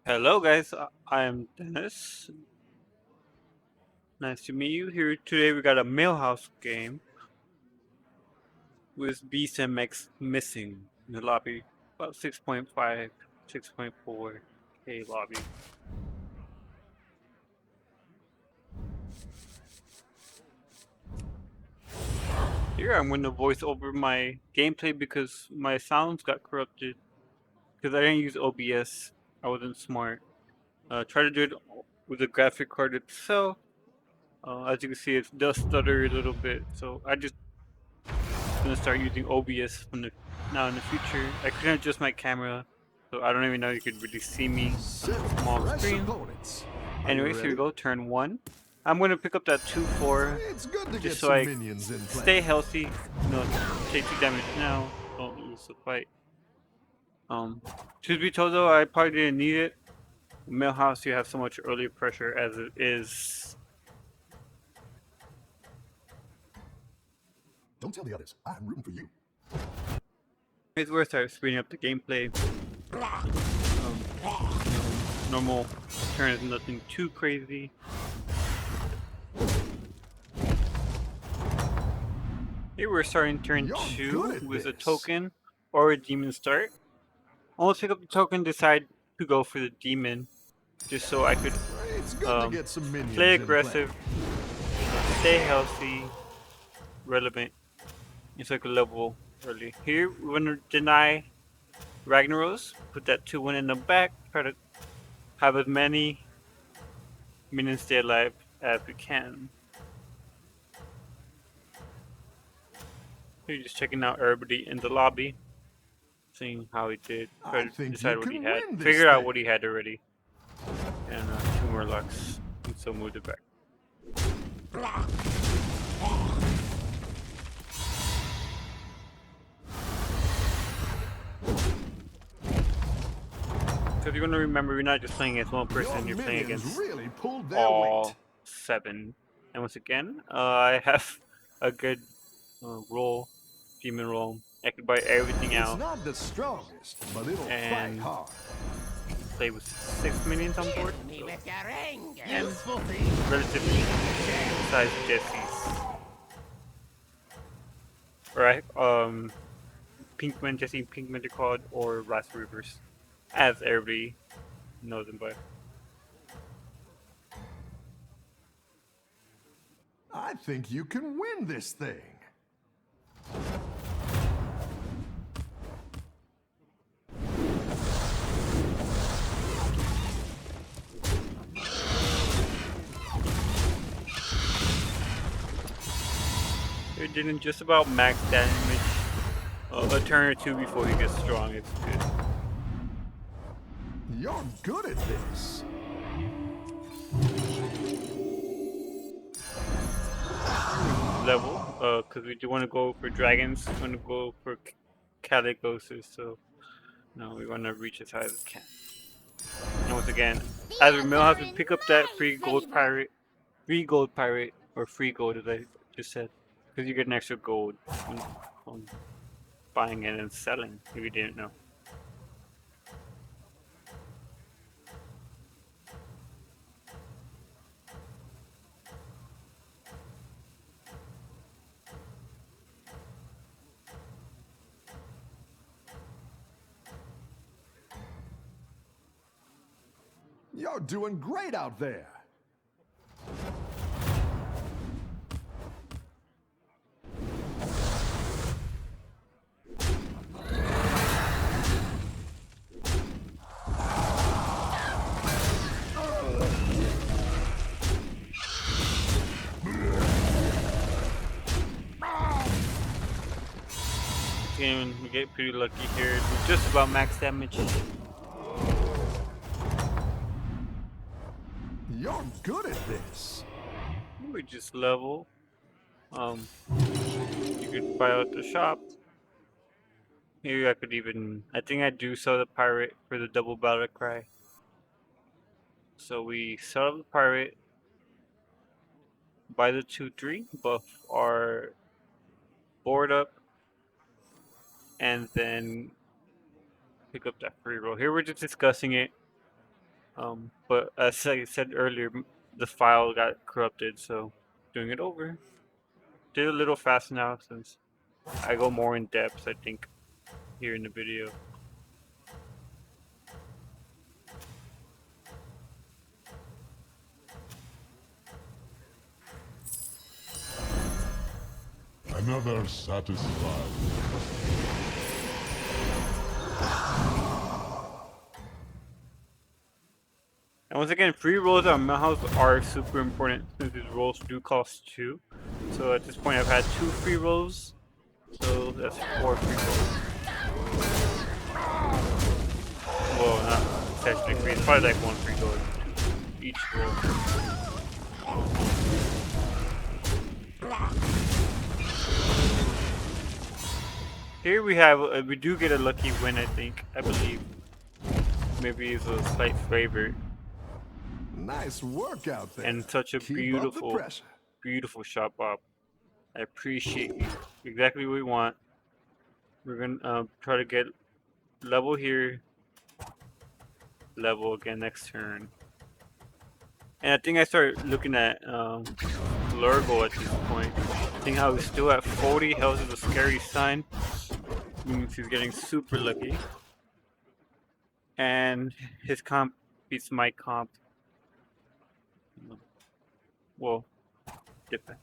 Hello, guys. I am Dennis. Nice to meet you. Here today, we got a Millhouse game with Beast MX missing in the lobby. About 6.5, 6.4K lobby. Here, I'm going to voice over my gameplay because my sounds got corrupted because I didn't use OBS. I wasn't smart. Try to do it with the graphic card itself. As you can see, it does stutter a little bit, so I just gonna start using OBS from the now in the future. I couldn't adjust my camera, so I don't even know you could really see me on a small screen. Opponents. Are you Anyways, here we ready? go, turn one. I'm gonna pick up that 2-4 It's good to get just so some I minions in play. stay healthy. No, take 2 damage now. Don't lose the fight. Truth be told though, I probably didn't need it. Millhouse, you have so much early pressure as it is. Don't tell the others. I'm rooting for you. It's worth speeding up the gameplay. Normal turn is nothing too crazy. Here we're starting turn You're 2 with a this. token or a demon start. Almost pick up the token, decide to go for the demon, just so I could It's good to get some minions play in play. aggressive, stay healthy, relevant, and so I could level early. Here we're gonna deny Ragnaros, put that 2-1 in the back, try to have as many minions stay alive as we can. Here just checking out everybody in the lobby, seeing how he did, try I to think you decide what he can had, win this figure out thing. what he had already. And 2 more Lux, and so moved it back. So if you're going to remember, you're not just playing against one person, you're playing against Really pulled their weight. all 7. And once again, I have a good roll, demon roll. I could buy everything It's out not the strongest, but it'll fight and hard. play with 6 minions on board. So, and Useful thing. relatively sized Jesse's. Right? Pinkman, Jesse Pinkman they're called, or Ras Rivers, as everybody knows them by. I think you can win this thing. They're doing just about max damage. A turn or two before he gets strong. It's good. You're good at this. Level, because we do want to go for dragons. We want to go for caligoses. So, no, we want to reach as high as we can. And once again, as we Millhouse, we pick up that free gold pirate, or free gold as I just said, because you get an extra gold on buying it and selling. If you didn't know. You're doing great out there. And we get pretty lucky here. We're just about max damage. You're good at this. We just level. You could buy out the shop. Maybe I could even. I think I do sell the pirate for the double battle cry. So we sell the pirate, buy the 2-3, buff our board up, and then pick up that free roll. Here we're just discussing it. But as I said earlier, the file got corrupted, so doing it over. Did a little fast now since I go more in depth, I think, here in the video. Another satisfied. And once again, free rolls on Millhouse are super important since these rolls do cost 2. So at this point I've had 2 free rolls, so that's 4 free rolls. Well, not technically free, it's probably like 1 free roll each roll. Here we do get a lucky win, I think, I believe. Maybe it's a slight favor. Nice work out there. And such a Keep up the beautiful, pressure. beautiful shot, Bob. I appreciate you. Exactly what we want. We're gonna try to get level here, level again next turn. And I think I started looking at Lurgo at this point. I think how he's still at 40 health is a scary sign. Means he's getting super lucky. And his comp beats my comp. Well, different.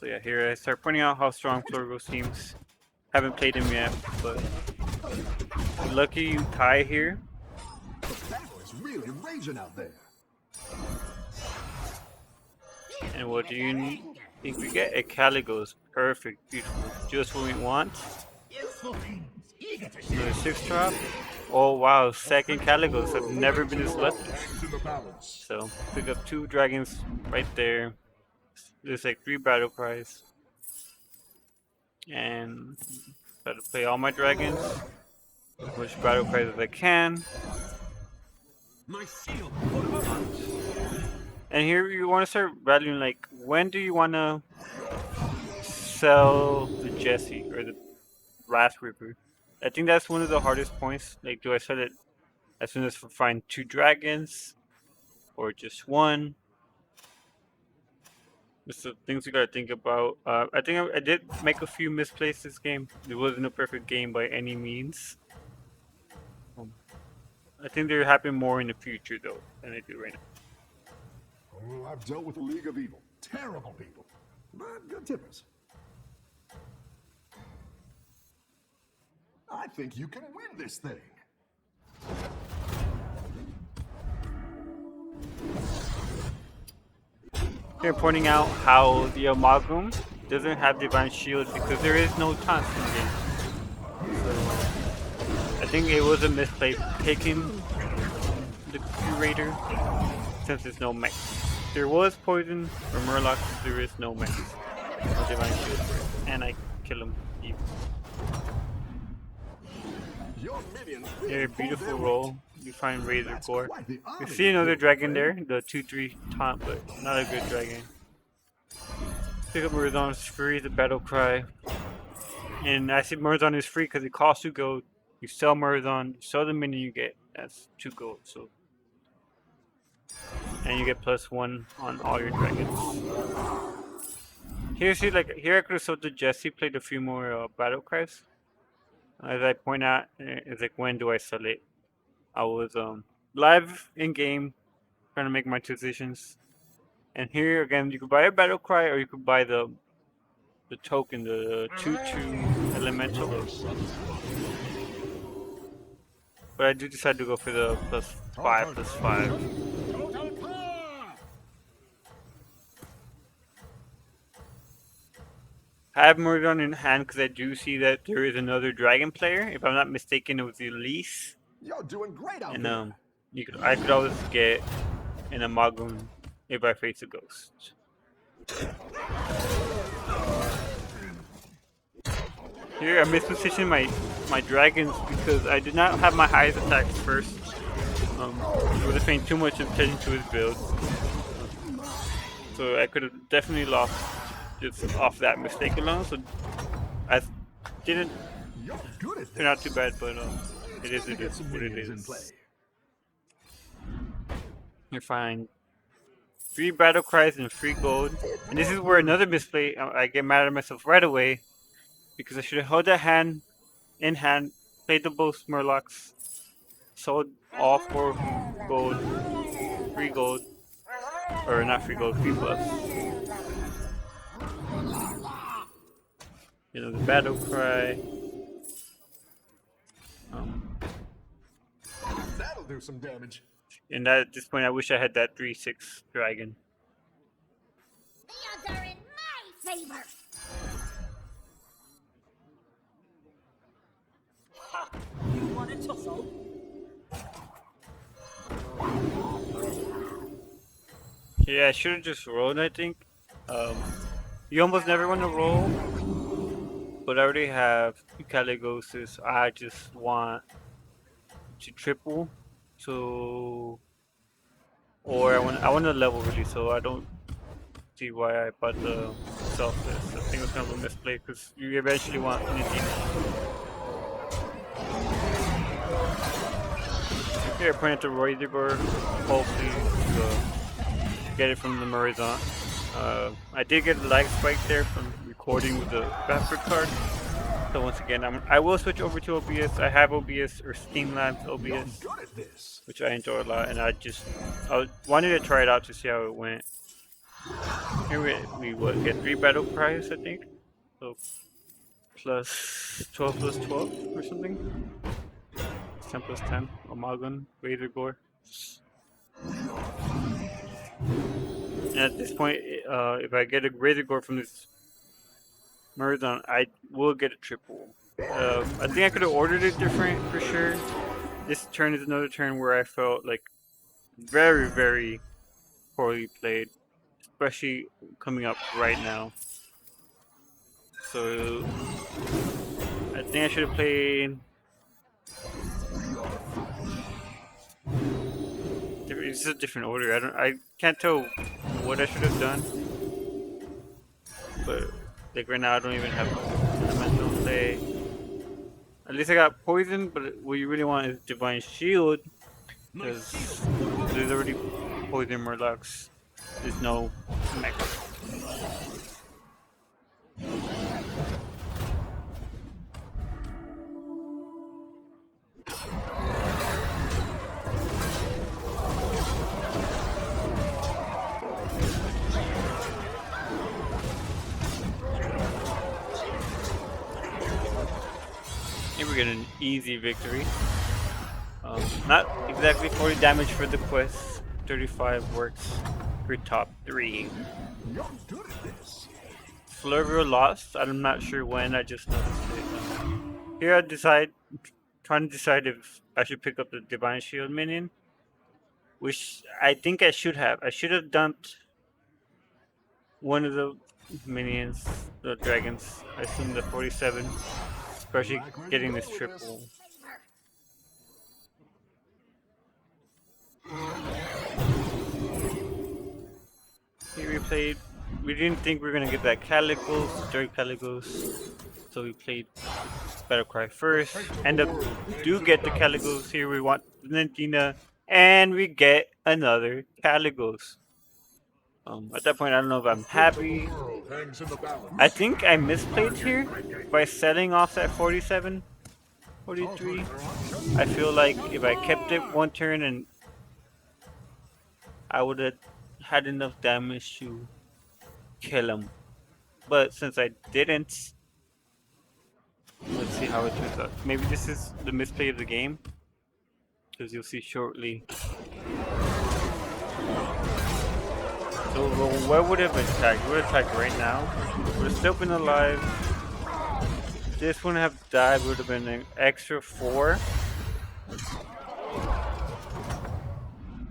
So yeah, here I start pointing out how strong Lurgo seems. Haven't played him yet, but lucky you tie here. The battle is really raging out there. And what do you think we get? A Caligo's perfect, beautiful, just what we want. Another 6 drop. Oh wow, second Caligos. I've never been this lucky. So pick up 2 dragons right there. There's like 3 battle cries. And try to play all my dragons. Which battle cries as I can. And here you want to start valuing like when do you want to sell the Jesse or the Blast Ripper? I think that's one of the hardest points. Like, do I sell it as soon as I find 2 dragons or just 1? There's some things you gotta think about. I think I did make a few misplays this game. It wasn't a perfect game by any means. I think they're happening more in the future though than they do right now. Oh, I've dealt with a league of evil. Terrible people. But good tippers. I think you can win this thing. They're pointing out how the Amalgam doesn't have Divine Shield because there is no taunt in the game. So I think it was a misplay taking the Curator since there's no mech. There was poison or Murloc, there is no mech. No Divine Shield for it. And I kill him. Here, beautiful roll. You find Razor Core. You see another dragon there, the 2-3 taunt, but not a good dragon. Pick up Marathon's free, the battle cry. And I see Marathon is free because it costs 2 gold. You sell Marathon, you sell the minion you get, that's 2 gold. So, and you get +1 on all your dragons. Here, see, like here I could have sold the Jesse, played a few more battle cries. As I point out, it's like when do I sell it? I was live in game, trying to make my decisions. And here again, you could buy a battle cry or you could buy the token, the 2/2 elemental. But I do decide to go for the +5/+5. I have Mordon in hand because I do see that there is another dragon player. If I'm not mistaken, it was Elise. You're doing great out And there. I could always get an Amalgam if I face a ghost. Here I mispositioned my dragons because I did not have my highest attacks first. I was paying too much attention to his build. So I could have definitely lost just off that mistake alone. So I didn't turn out too bad, but it is what it is. You find 3 battle cries and 3 gold. And this is where another misplay, I get mad at myself right away because I should have held that hand in hand, played the both Murlocs, sold all 4 of them gold, 3 gold, or not 3 gold, 3 plus. You know, the battle cry. Um, That'll do some damage. and at this point, I wish I had that 3/6 dragon. The odds are in my favor. You want a tussle? Yeah, I should have just rolled, I think. Um, you almost never want to roll, but I already have Caligoses. I just want to triple, so or I want to level really, so I don't see why I bought the selfless. I think it was kind of a misplay because you eventually want Nadina. Here, point at the Roidigor, hopefully get it from the Marizon. I did get a lag spike there from recording with the Bastard card. So once again, I will switch over to OBS. I have OBS or Steam Labs OBS, Good at this. which I enjoy a lot, and I wanted to try it out to see how it went. Here we what, get 3 battle cries, I think. So plus 12 plus 12 or something. 10 plus 10. Amalgam, Razor Gore. And at this point, if I get a Razor Gore from this Marathon, I will get a triple. I think I could have ordered it different for sure. This turn is another turn where I felt like very, very poorly played, especially coming up right now. So I think I should have played. It's a different order. I can't tell what I should have done, but like right now I don't even have elemental play. At least I got poison, but what you really want is divine shield, because there's already poison Murlocs. There's no mech. Here we get an easy victory. Not exactly 40 damage for the quest. 35 works for top 3. You're good at this. Flurvio lost. I'm not sure when. I just noticed it. Here trying to decide if I should pick up the Divine Shield minion, which I think I should have. I should have dumped one of the minions, the dragons. I assume the 47, especially getting this triple. Here we played. We didn't think we were gonna get that Caligos, Dirty Caligos, so we played Battlecry first. End up do get the Caligos. Here we want Nadina, and we get another Caligos. At that point, I don't know if I'm happy. World hangs in the balance. I think I misplayed here by selling off that 47, 43. I feel like if I kept it one turn and I would have had enough damage to kill him. But since I didn't, let's see how it turns out. Maybe this is the misplay of the game, because you'll see shortly. So where would it have attacked? It would have attacked right now. Would have still been alive. This wouldn't have died. Would have been an extra 4.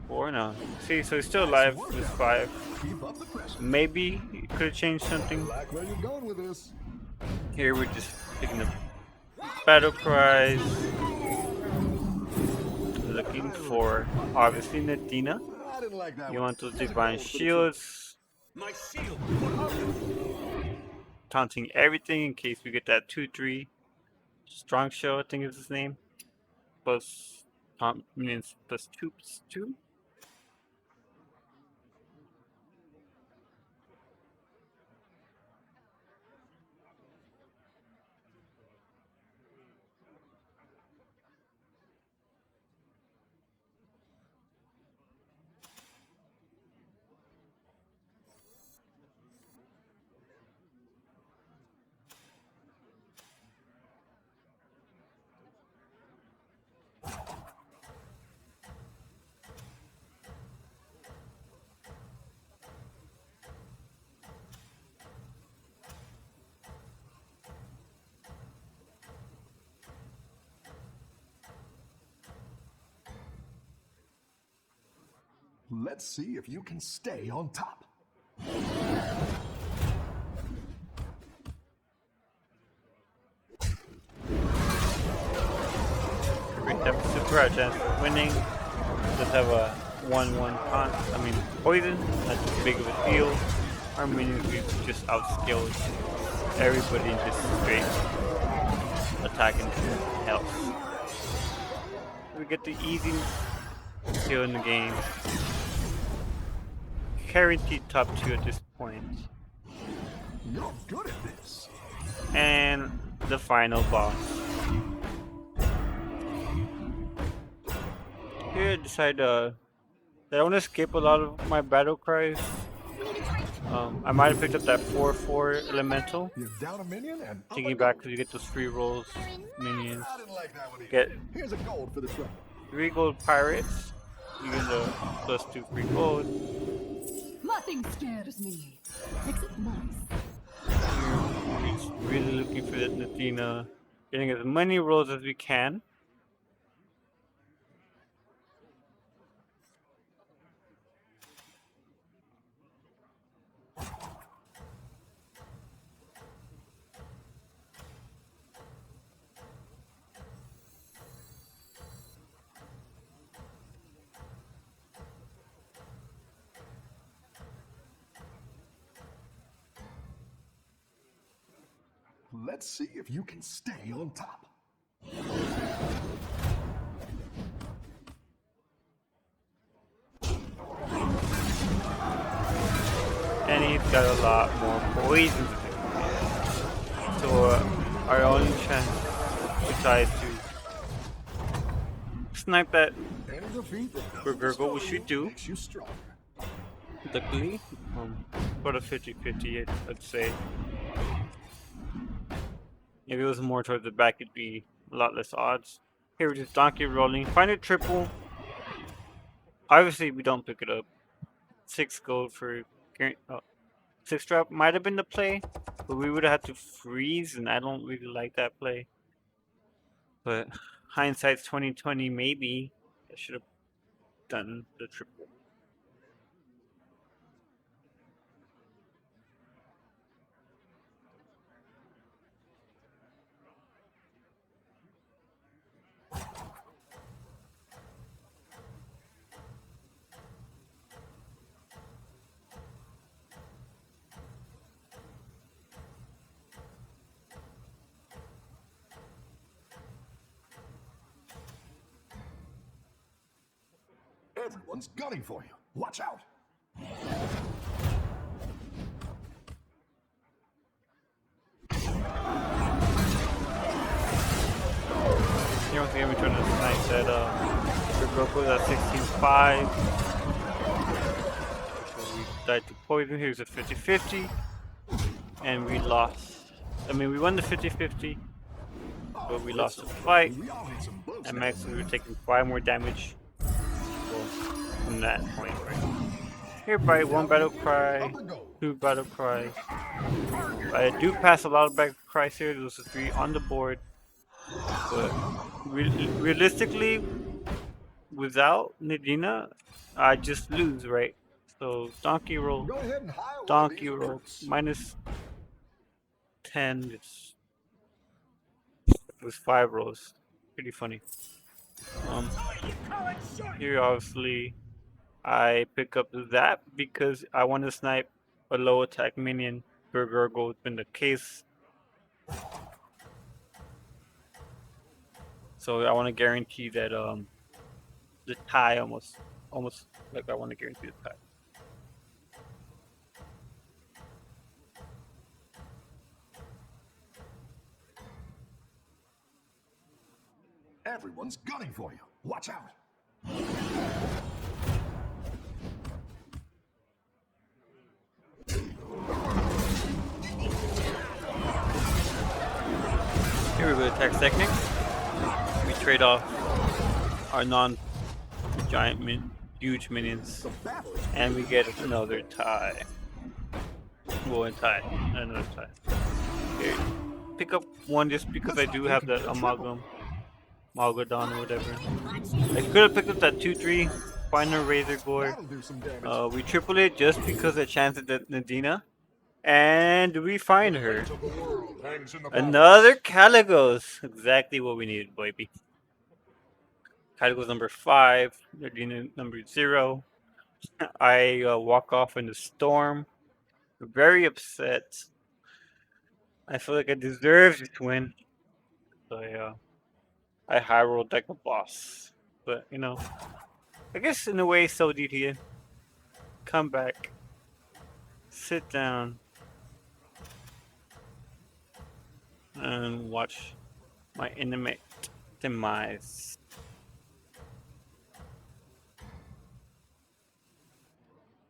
4 no. See, so he's still alive. Just 5. Keep up the pressure. Maybe it could have changed something. Like where you're going with this. Here we're just picking up battle cries. Looking for obviously Nadina. I didn't like that You one. want those divine shields, My shield. taunting everything in case we get that 2/3 strong show. I think is his name. Plus taunt minions plus 2+2. Let's see if you can stay on top. Great have a super high chance of winning. Just have a 1-1 con. I mean, poison. Not too big of a deal. Our minions we just outskilled everybody in just straight attacking health. We get the easy kill in the game. Guaranteed top 2 at this point. You're good at this. And the final boss. Here I decide that I want to skip a lot of my battle cries. I might have picked up that 4/4 elemental. You're down a minion and up Taking a it back gold. because you get those free rolls, minions. I didn't like that one either. Get Here's a gold for the trouble. 3 gold pirates. You get the +2 free gold. Nothing scares me, except mice. We're just really looking for that Nadina. Getting as many rolls as we can. Let's see if you can stay on top. And he's got a lot more poison. So our only chance to try to snipe that Any defeat that doesn't Gurgle, destroy we should you do. makes you stronger. luckily. About a 50-50, I'd say. If it was more towards the back, it'd be a lot less odds. Here we're just donkey rolling. Find a triple. Obviously, we don't pick it up. 6 gold for 6 drop might have been the play, but we would have had to freeze, and I don't really like that play. But hindsight's 2020, maybe I should have done the triple. Everyone's gunning for you. Watch out. Here once again we trying to snipe that Goku at 16.5. So we died to poison. Here's a 50-50. And we lost. I mean, we won the 50-50, but we lost the fight. We all need some boost. And max, we were taking 5 more damage from that point, right? Hereby, 1 battle cry, 2 battle cries. I do pass a lot of battle cries here. Those are 3 on the board. But realistically, without Nadina, I just lose, right? So donkey roll, Go ahead and hire one of donkey these roll, brutes. minus 10. It was 5 rolls. Pretty funny. Here obviously I pick up that because I want to snipe a low attack minion. Burger has been the case. So I want to guarantee that the tie almost like I want to guarantee the tie. Everyone's gunning for you. Watch out. Here we go, attack techniques. We trade off our non-giant huge minions, The battle is and we get another tie. Well, a tie, another tie. Here, pick up 1 just because I do have that Amalgadon or whatever. I could have picked up that 2-3, final Razor Gore. That'll do some damage. We tripled it just because of chance at Nadina. And we find her. Fate of the world hangs in the Another balance. Caligos. Exactly what we needed, baby. Caligos number 5. Nadina number 0. I walk off in the storm. Very upset. I feel like I deserve this win. So I high rolled like a boss. But I guess in a way so did he. Come back. Sit down. And watch my intimate demise.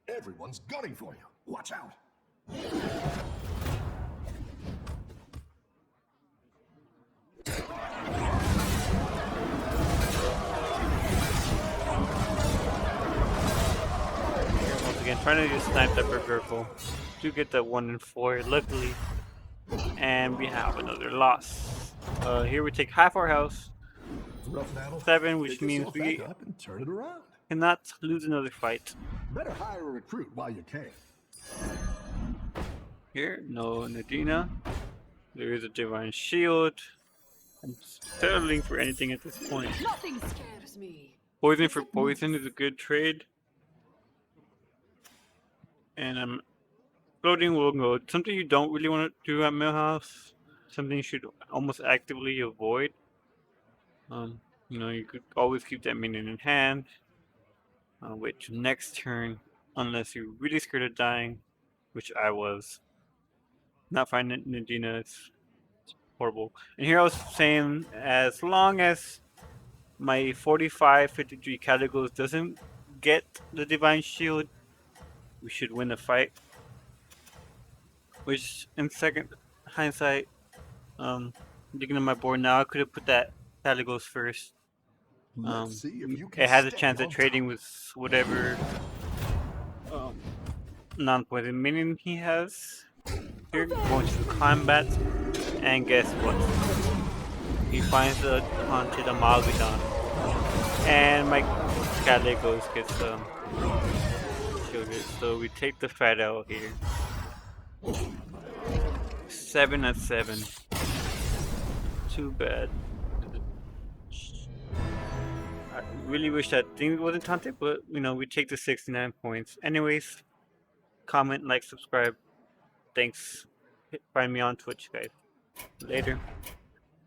Everyone's gunning for you. Watch out. Once again, trying to just snipe that Bergurgle. Do get that 1 in 4, luckily. And we have another loss. Here we take half our house. Rough battle. 7, which Pick means yourself we back up and turn it around. cannot lose another fight. Better hire a recruit while you can. Here, no Nadina. There is a Divine Shield. I'm settling for anything at this point. Nothing scares me. Poison for poison is a good trade. And I'm floating will go. Something you don't really want to do at Millhouse. Something you should almost actively avoid. You could always keep that minion in hand. Wait till next turn, unless you're really scared of dying, which I was. Not finding Nadina, it's horrible. And here I was saying, as long as my 45-53 Caligos doesn't get the Divine Shield, we should win the fight. Which, in second hindsight, looking at my board now, I could have put that Caligos first. Let's see if you can It has a stay chance on at trading top. with whatever non-poison minion he has. Here, going to combat, and guess what? He finds the haunted Amalgadon, and my Caligos gets killed. So we take the fat L here. 7-7. Too bad. I really wish that thing wasn't taunted, but we take the 69 points. Anyways, comment, like, subscribe. Thanks. Find me on Twitch, guys. Later.